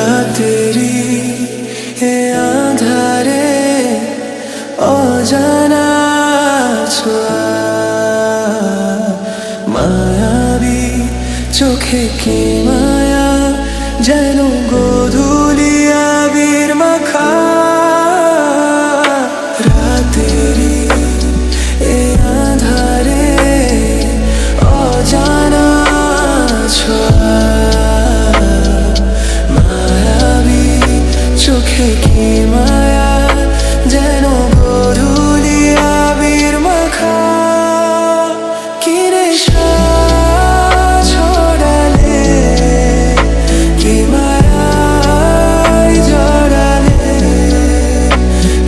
রাতেরি এ আঁধারে অজানা ছোঁয়া, মায়াবী চোখে কি মায়া, যেন গোধূলি আবির মাখা। রাতেরি এ আঁধারে অজানা ছোঁয়া, মায়াবী চোখে কি মায়া, যেন গোধূলি আবির মাখা। কি নেশা ছড়ালে, কি মায়ায় জড়ালে,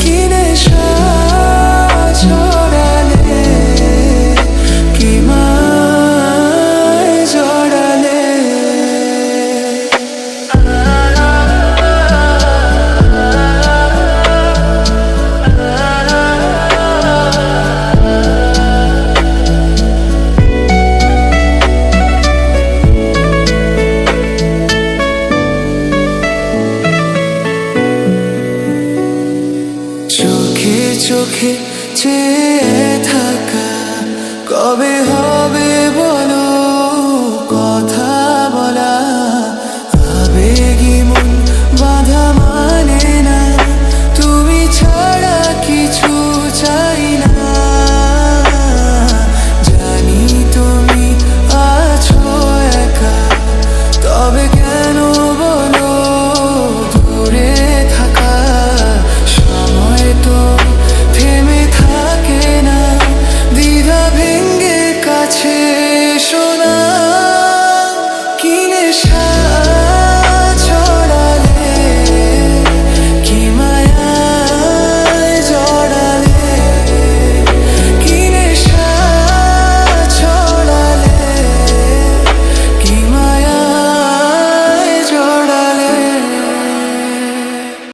কি নেশা ছড়ালে, কি মায়ায় জড়ালে। চোখে চোখে চেয়ে থাকা, কবে হবে